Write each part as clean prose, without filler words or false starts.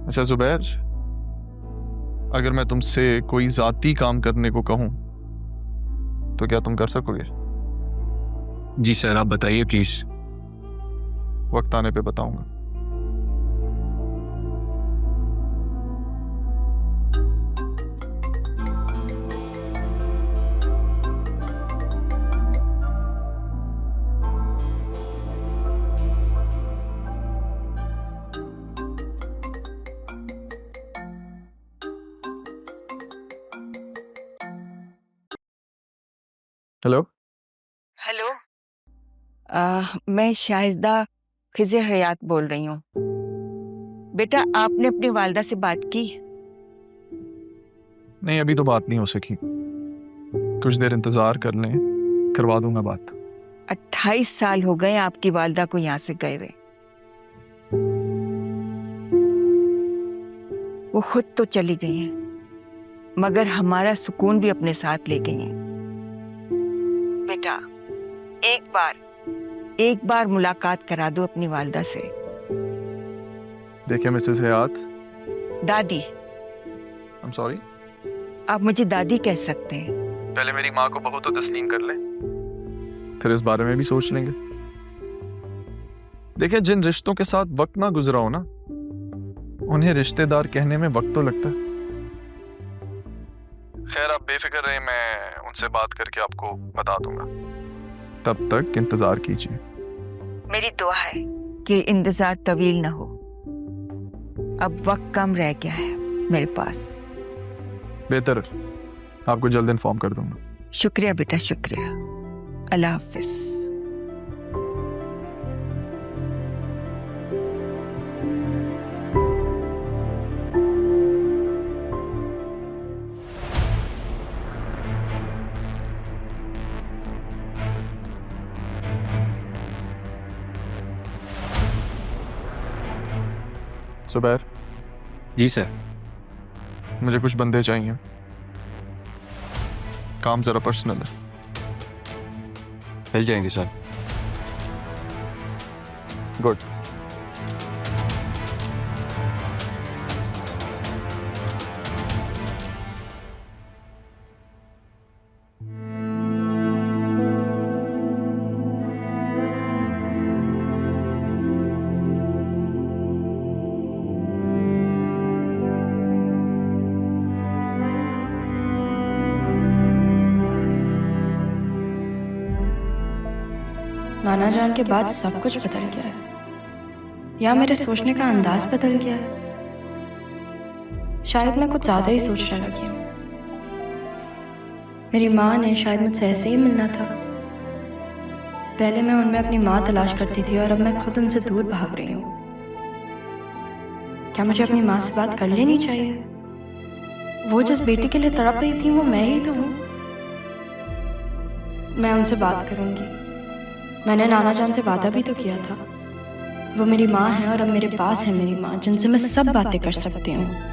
अच्छा जुबैर, अगर मैं तुमसे कोई जाती काम करने को कहूं तो क्या तुम कर सकोगे? जी सर, आप बताइए प्लीज। वक्त आने पे बताऊंगा। हेलो। हेलो। मैं शाहिदा खिज़र हयात बोल रही हूँ। बेटा, आपने अपनी वालदा से बात की? नहीं, अभी तो बात नहीं हो सकी। कुछ देर इंतजार कर लें, करवा दूंगा बात। 28 साल हो गए आपकी वालदा को यहाँ से गए हुए। वो खुद तो चली गई हैं, मगर हमारा सुकून भी अपने साथ ले गई हैं। बेटा, एक बार मुलाकात करा दो अपनी वालदा से। देखिए मिसेस हयात, दादी। I am sorry. आप मुझे दादी कह सकते हैं। पहले मेरी माँ को बहू तो तस्लीम कर लें, फिर इस बारे में भी सोच लेंगे। देखिए, जिन रिश्तों के साथ वक्त ना गुजरा हो ना, उन्हें रिश्तेदार कहने में वक्त तो लगता है। खैर, आप बेफिक्र रहे, मैं उनसे बात करके आपको बता दूंगा। तब तक इंतजार कीजिए। मेरी दुआ है कि इंतजार तवील ना हो। अब वक्त कम रह गया है मेरे पास। बेहतर, आपको जल्द इन्फॉर्म कर दूंगा। शुक्रिया बेटा, शुक्रिया। अल्लाह हाफिज। सुबैर, जी सर। मुझे कुछ बंदे चाहिए, काम जरा पर्सनल है। मिल जाएंगे सर। गुड। नाना जान के बाद सब कुछ बदल गया है, या मेरे सोचने का अंदाज बदल गया है। शायद मैं कुछ ज्यादा ही सोचने लगी हूँ। मेरी माँ ने शायद मुझसे ऐसे ही मिलना था। पहले मैं उनमें अपनी माँ तलाश करती थी और अब मैं खुद उनसे दूर भाग रही हूँ। क्या मुझे अपनी माँ से बात कर लेनी चाहिए? वो जिस बेटी के लिए तड़प रही थी वो मैं ही तो हूँ। मैं उनसे बात करूँगी। मैंने नाना जान से वादा भी तो किया था। वो मेरी माँ है और अब मेरे पास है मेरी माँ, जिनसे मैं सब बातें कर सकती हूँ।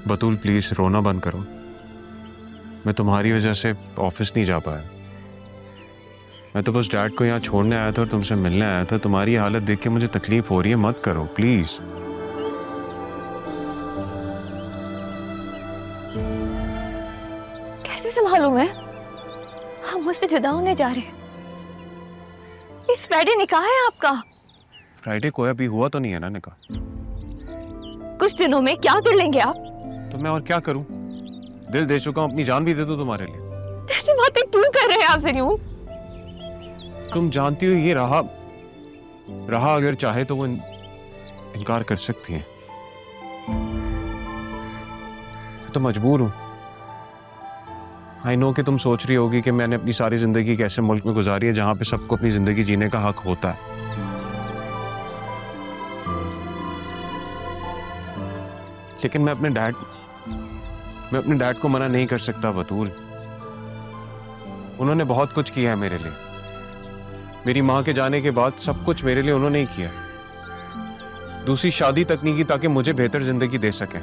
बतूल प्लीज रोना बंद करो। मैं तुम्हारी वजह से ऑफिस नहीं जा पाया। मैं तो बस डैड को यहाँ छोड़ने आया था और तुमसे मिलने आया था। तुम्हारी हालत देख के मुझे तकलीफ हो रही है, मत करो प्लीज। कैसे संभालूं मैं? हम मुझसे जुदा होने जा रहे हैं। इस फ्राइडे निकाह है आपका। फ्राइडे को अभी हुआ तो नहीं है ना निकाह? कुछ दिनों में क्या कर लेंगे आप? तो मैं और क्या करूं? दिल दे चुका हूं, अपनी जान भी दे दूं तुम्हारे लिए। ऐसी बातें क्यों कर रहे हैं आप ज़रियून? तुम जानती हो ये रहा अगर चाहे तो वो इनकार कर सकती है। तो मजबूर हूं। आई नो कि तुम सोच रही होगी कि मैंने अपनी सारी जिंदगी कैसे मुल्क में गुजारी है जहां पे सबको अपनी जिंदगी जीने का हक होता है। लेकिन मैं अपने डैड को मना नहीं कर सकता बतूल। उन्होंने बहुत कुछ किया है मेरे लिए। मेरी माँ के जाने के बाद सब कुछ मेरे लिए उन्होंने ही किया। दूसरी शादी तक नहीं की ताकि मुझे बेहतर जिंदगी दे सके।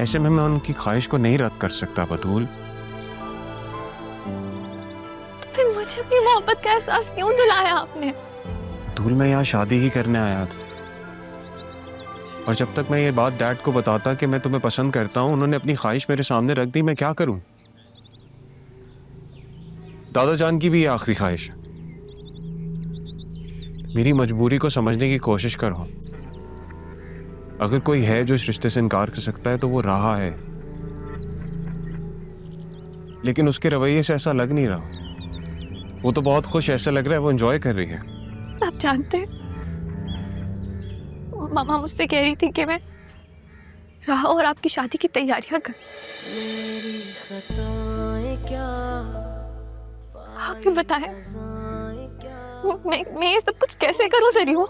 ऐसे में मैं उनकी ख्वाहिश को नहीं रद्द कर सकता बतूल। तो फिर मुझे अपनी मोहब्बत का एहसास क्यों दिलाया आपने? बतूल, मैं यहाँ शादी ही करने आया था, और जब तक मैं ये बात डैड को बताता कि मैं तुम्हें पसंद करता हूँ, उन्होंने अपनी ख्वाहिश मेरे सामने रख दी। मैं क्या करूं? दादा जान की भी ये आखिरी ख्वाहिश है। मेरी मजबूरी को समझने की कोशिश करो। अगर कोई है जो इस रिश्ते से इनकार कर सकता है तो वो राहा है, लेकिन उसके रवैये से ऐसा लग नहीं रहा। वो तो बहुत खुश ऐसा लग रहा है वो एंजॉय कर रही है। आप जानते हैं, मामा मुझसे कह रही थी कि मैं राह और आपकी शादी की तैयारियां कर। आपने बताया मैं ये सब कुछ कैसे करूं ज़रियो?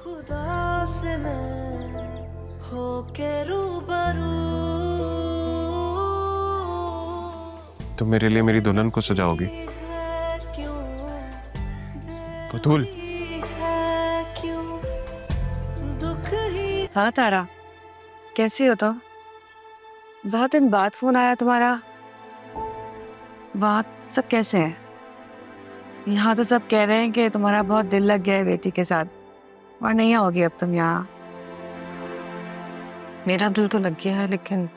तुम मेरे लिए मेरी दुल्हन को सजाओगी बतूल? हाँ तारा, कैसी हो तुम? बहुत दिन बाद फोन आया तुम्हारा। वहाँ सब कैसे हैं? यहाँ तो सब कह रहे हैं कि तुम्हारा बहुत दिल लग गया है बेटी के साथ, और नहीं आओगी अब तुम यहाँ। मेरा दिल तो लग गया है, लेकिन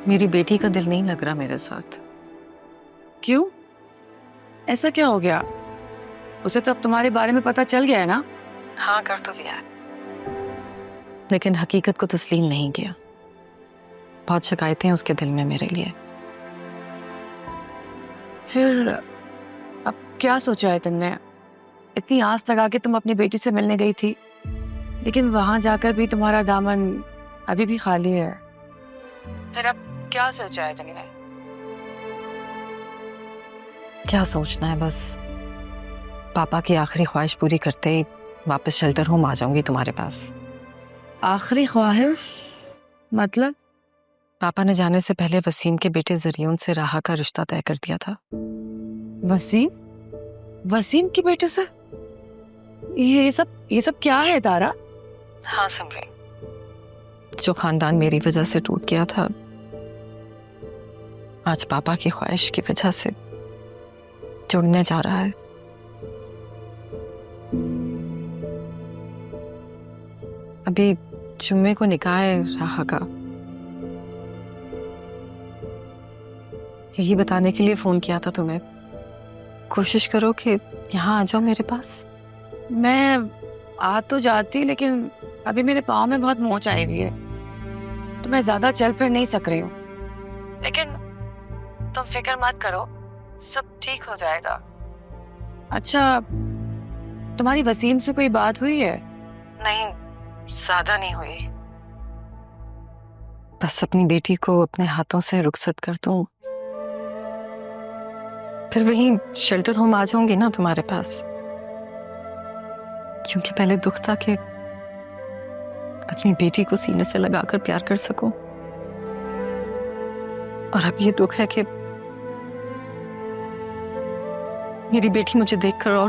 मेरी बेटी का दिल नहीं लग रहा मेरे साथ। क्यों? ऐसा क्या हो गया? उसे तो अब तुम्हारे बारे में पता चल गया है ना? हाँ, कर तो लिया है, लेकिन हकीकत को तस्लीम नहीं किया। बहुत शिकायतें उसके दिल में मेरे लिए। फिर अब क्या सोचा है तुमने? इतनी आस लगा के तुम अपनी बेटी से मिलने गई थी, लेकिन वहां जाकर भी तुम्हारा दामन अभी भी खाली है। फिर अब क्या सोचा है तुमने? क्या सोचना है, बस पापा की आखिरी ख्वाहिश पूरी करते ही वापस शेल्टर होम आ जाऊंगी तुम्हारे पास। आखिरी ख्वाहिश मतलब? पापा ने जाने से पहले वसीम के बेटे ज़रियोन से राहा का रिश्ता तय कर दिया था। वसीम? वसीम के बेटे से? ये सब क्या है तारा? हाँ सिमरे, जो खानदान मेरी वजह से टूट गया था, आज पापा की ख्वाहिश की वजह से जुड़ने जा रहा है। अभी जुम्मे को निकाह है राहा का। यही बताने के लिए फोन किया था तुम्हें। कोशिश करो कि यहाँ आ जाओ मेरे पास। मैं आ तो जाती, लेकिन अभी मेरे पाँव में बहुत मोच आई हुई है, तो मैं ज्यादा चल फिर नहीं सक रही हूँ। लेकिन तुम फिक्र मत करो, सब ठीक हो जाएगा। अच्छा, तुम्हारी वसीम से कोई बात हुई है? नहीं, ज्यादा नहीं हुई। बस अपनी बेटी को अपने हाथों से रुखसत कर दूं, फिर वहीं शेल्टर होम आ जाऊंगी ना तुम्हारे पास। क्योंकि पहले दुख था कि अपनी बेटी को सीने से लगाकर प्यार कर सकूं, और अब ये दुख है कि मेरी बेटी मुझे देखकर और